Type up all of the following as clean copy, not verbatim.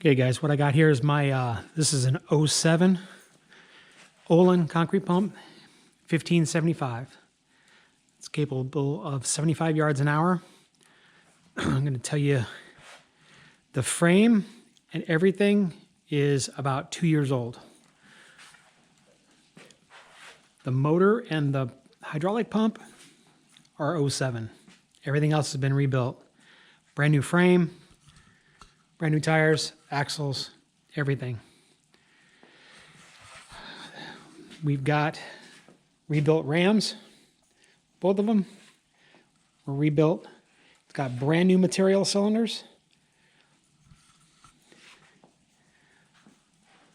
Okay, guys, what I got here is my, this is an '07 Olin concrete pump, 1575. It's capable of 75 yards an hour. I'm going to tell you the frame and everything is about 2 years old. The motor and the hydraulic pump are '07. Everything else has been rebuilt. Brand new frame, brand new tires, axles, everything. We've got rebuilt rams, both of them were rebuilt. It's got brand new material cylinders.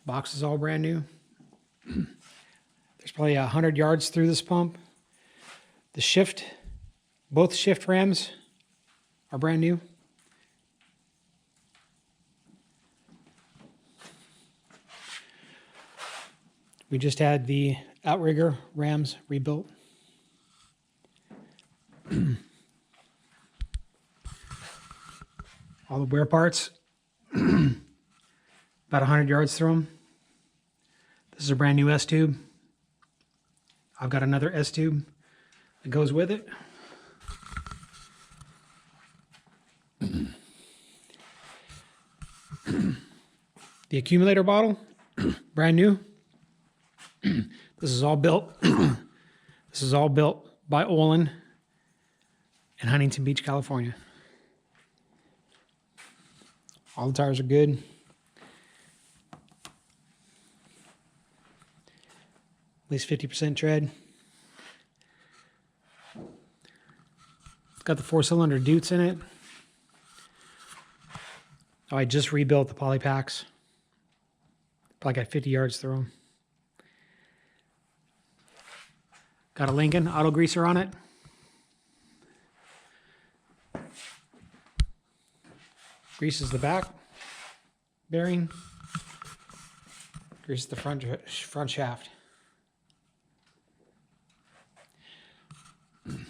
Box is all brand new. There's probably 100 yards through this pump. The shift, both shift rams are brand new. We just had the outrigger rams rebuilt. All the wear parts, about 100 yards through them. This is a brand new S-tube. I've got another S-tube that goes with it. The accumulator bottle, brand new. This is all built. This is all built by Olin in Huntington Beach, California. All the tires are good. At least 50% tread. It's got the 4-cylinder Dutes in it. Oh, I just rebuilt the poly packs. Probably got 50 yards through them. Got a Lincoln auto greaser on it. Greases the back bearing. Greases the front shaft. We've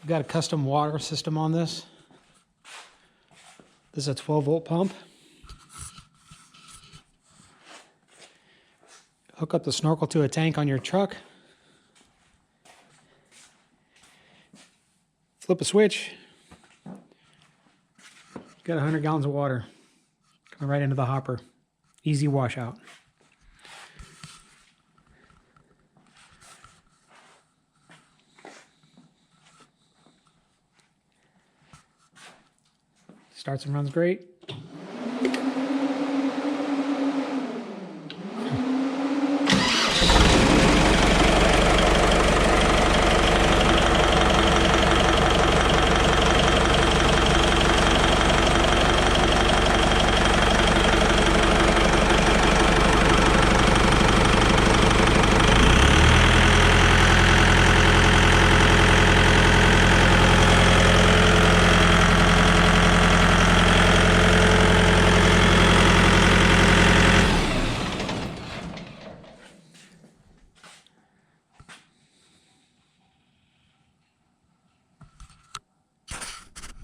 got a custom water system on this. This is a 12-volt pump. Hook up the snorkel to a tank on your truck. Flip a switch. Got 100 gallons of water coming right into the hopper. Easy washout. Starts and runs great.